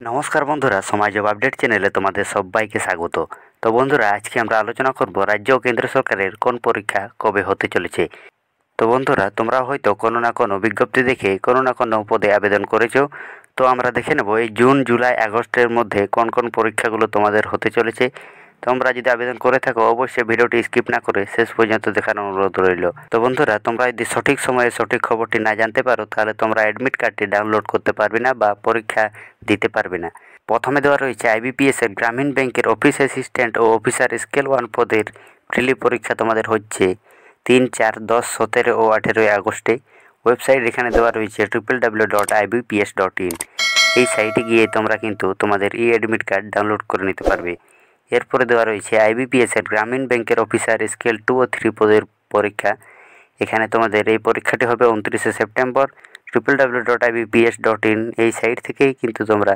নমস্কার বন্ধুরা, সময় জব আপডেট চ্যানেলে তোমাদের সবাইকে স্বাগত। তো বন্ধুরা, আজকে আমরা আলোচনা করব রাজ্য ও কেন্দ্র সরকারের কোন পরীক্ষা কবে হতে চলেছে। তো বন্ধুরা, তোমরা হয়তো কোনো না কোনো বিজ্ঞপ্তি দেখে কোনো না কোনো পদে আবেদন করেছো। তো আমরা দেখে নেব এই জুন, জুলাই, আগস্টের মধ্যে কোন কোন পরীক্ষাগুলো তোমাদের হতে চলেছে। তোমরা যদি আবেদন করে থাকো অবশ্যই ভিডিওটি স্কিপ না করে শেষ পর্যন্ত দেখার অনুরোধ রইল। তো বন্ধুরা, তোমরা যদি সঠিক সময়ে সঠিক খবরটি না জানতে পারো তাহলে তোমরা অ্যাডমিট কার্ডটি ডাউনলোড করতে পারবে না বা পরীক্ষা দিতে পারবে না। প্রথমে দেওয়া রয়েছে আইবিপিএসের গ্রামীণ ব্যাংকের অফিস অ্যাসিস্ট্যান্ট ও অফিসার স্কেল 1 পদের প্রিলি পরীক্ষা তোমাদের হচ্ছে 3, 4, 10, 17 ও 18 আগস্টে। ওয়েবসাইট এখানে দেওয়া রয়েছে www.ibps.in। এই সাইটে গিয়ে তোমরা কিন্তু তোমাদের অ্যাডমিট কার্ড ডাউনলোড করে নিতে পারবে। এরপরে দেওয়া রয়েছে আইবিপিএসের গ্রামীণ ব্যাংকের অফিসার স্কেল 2 ও 3 পদের পরীক্ষা। এখানে তোমাদের এই পরীক্ষাটি হবে 29শে সেপ্টেম্বর। www.ibps.in এই সাইট থেকেই কিন্তু তোমরা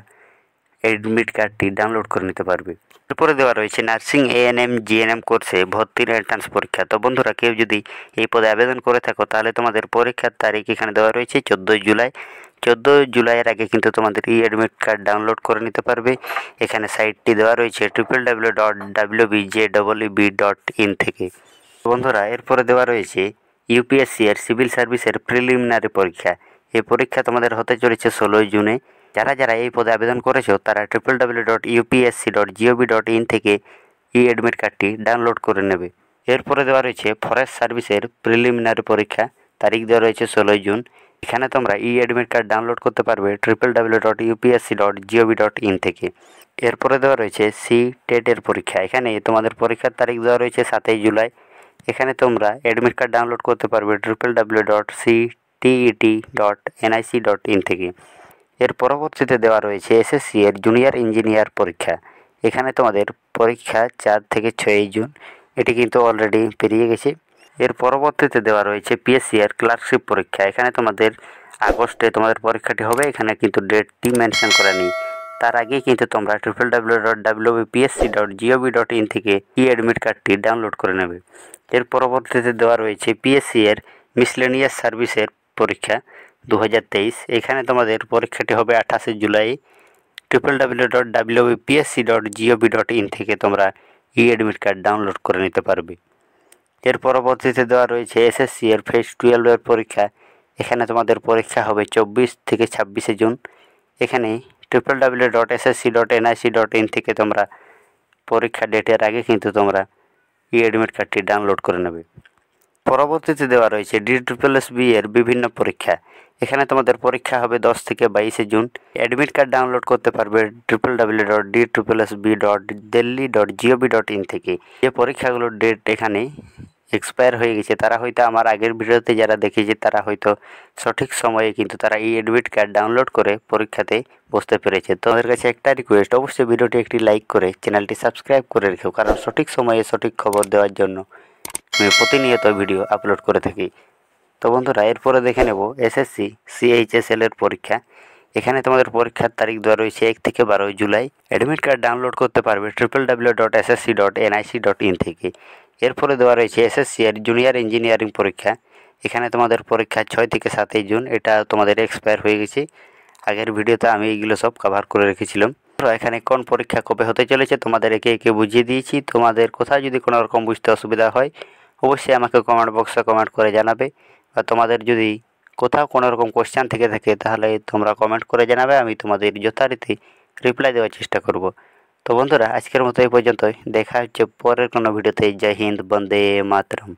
অ্যাডমিট কার্ডটি ডাউনলোড করে নিতে পারবে। এরপরে দেওয়া রয়েছে নার্সিং এএনএম জিএনএম কোর্সে ভর্তির এন্ট্রান্স পরীক্ষা। তো বন্ধুরা, কেউ যদি এই পদে আবেদন করে থাকো তাহলে তোমাদের পরীক্ষার তারিখ এখানে দেওয়া রয়েছে 14 জুলাই। 14 জুলাইয়ের আগে কিন্তু তোমাদের অ্যাডমিট কার্ড ডাউনলোড করে নিতে পারবে। এখানে সাইটটি দেওয়া রয়েছে www.wbeb.in থেকে। বন্ধুরা, এরপরে দেওয়া রয়েছে ইউপিএসসি এর সিভিল সার্ভিসের প্রিলিমিনারি পরীক্ষা। এই পরীক্ষা তোমাদের হতে চলেছে 16 জুনে। যারা যারা এই পদে আবেদন করেছো তারা www.upsc.gov.in থেকে অ্যাডমিট কার্ডটি ডাউনলোড করে নেবে। এরপরে দেওয়া রয়েছে ফরেস্ট সার্ভিসের প্রিলিমিনারি পরীক্ষা। তারিখ দেওয়া রয়েছে 16 জুন। এখানে তোমরা অ্যাডমিট কার্ড ডাউনলোড করতে পারবে www.upsc.gov.in থেকে। এরপরে দেওয়া রয়েছে টেটের পরীক্ষা। এখানে তোমাদের পরীক্ষার তারিখ দেওয়া রয়েছে 7 জুলাই। এখানে তোমরা অ্যাডমিট কার্ড ডাউনলোড করতে পারবে www.ctet.nic.in থেকে। এর পরবর্তীতে দেওয়া রয়েছে এসএসসি এর জুনিয়র ইঞ্জিনিয়ার পরীক্ষা। এখানে তোমাদের পরীক্ষা 4 থেকে 6 জুন। এটি কিন্তু অলরেডি পেরিয়ে গেছে। এর পরবর্তীতে দেওয়া রয়েছে পিএসসি এর ক্লার্কশিপ পরীক্ষা। এখানে তোমাদের আগস্টে তোমাদের পরীক্ষাটি হবে। এখানে কিন্তু ডেটটি মেনশন করা নেই। তার আগেই কিন্তু তোমরা www.wpsc.gov.in থেকে অ্যাডমিট কার্ডটি ডাউনলোড করে নেবে। এর পরবর্তীতে দেওয়া রয়েছে পিএসসি এর মিসলেনিয়াস সার্ভিসের পরীক্ষা 2023। এখানে তোমাদের পরীক্ষাটি হবে 28 জুলাই। www.wpsc.gov.in থেকে তোমরা অ্যাডমিট কার্ড ডাউনলোড করে নিতে পারবে। এর পরবর্তীতে দেওয়া রয়েছে এসএসসি এর ফেজ 12 এর পরীক্ষা। এখানে তোমাদের পরীক্ষা হবে 24 থেকে 26শে জুন। এখানে www.ssc.nic.in থেকে তোমরা পরীক্ষা ডেটের আগে কিন্তু তোমরা অ্যাডমিট কার্ডটি ডাউনলোড করে নেবে। পরবর্তীতে দেওয়া রয়েছে DSSB এর বিভিন্ন পরীক্ষা। এখানে তোমাদের পরীক্ষা হবে 10 থেকে 22শে জুন। অ্যাডমিট কার্ড ডাউনলোড করতে পারবে www.dssb.delhi.gov.in থেকে। যে পরীক্ষাগুলোর ডেট এখানে এক্সপায়ার হয়ে গেছে তারা হয়তো আমার আগের ভিডিওতে যারা দেখেছে তারা হয়তো সঠিক সময়ে কিন্তু তারা এই অ্যাডমিট কার্ড ডাউনলোড করে পরীক্ষাতে বসতে পেরেছে। তোমাদের কাছে একটা রিকোয়েস্ট, অবশ্যই ভিডিওটি একটি লাইক করে চ্যানেলটি সাবস্ক্রাইব করে রেখো, কারণ সঠিক সময়ে সঠিক খবর দেওয়ার জন্য আমি প্রতিনিয়ত ভিডিও আপলোড করে থাকি। তো বন্ধুরা, এরপরে দেখে নেব এসএসসি CHSL এর পরীক্ষা। এখানে তোমাদের পরীক্ষার তারিখ দেওয়া রয়েছে 1 থেকে 12 জুলাই। অ্যাডমিট কার্ড ডাউনলোড করতে পারবে www.ssc.nic.in থেকে। এরপরে দেওয়া রয়েছে এসএসসি এর জুনিয়র ইঞ্জিনিয়ারিং পরীক্ষা। এখানে তোমাদের পরীক্ষা 6 থেকে 7 জুন। এটা তোমাদের এক্সপায়ার হয়ে গেছে। আগের ভিডিওতে আমি এইগুলো সব কভার করে রেখেছিলাম। এখানে কোন পরীক্ষা কবে হতে চলেছে তোমাদের একে একে বুঝিয়ে দিয়েছি। তোমাদের কোথাও যদি কোনো রকম বুঝতে অসুবিধা হয় অবশ্যই আমাকে কমেন্ট বক্সে কমেন্ট করে জানাবে, বা তোমাদের যদি কোথাও কোনো রকম কোশ্চেন থেকে থাকে তাহলে তোমরা কমেন্ট করে জানাবে। আমি তোমাদের যথারীতি রিপ্লাই দেওয়ার চেষ্টা করব। তো বন্ধুরা, আজকের মতো এই পর্যন্তই। দেখা হচ্ছে পরের কোনো ভিডিওতে। জয় হিন্দ, বন্দে মাতরম।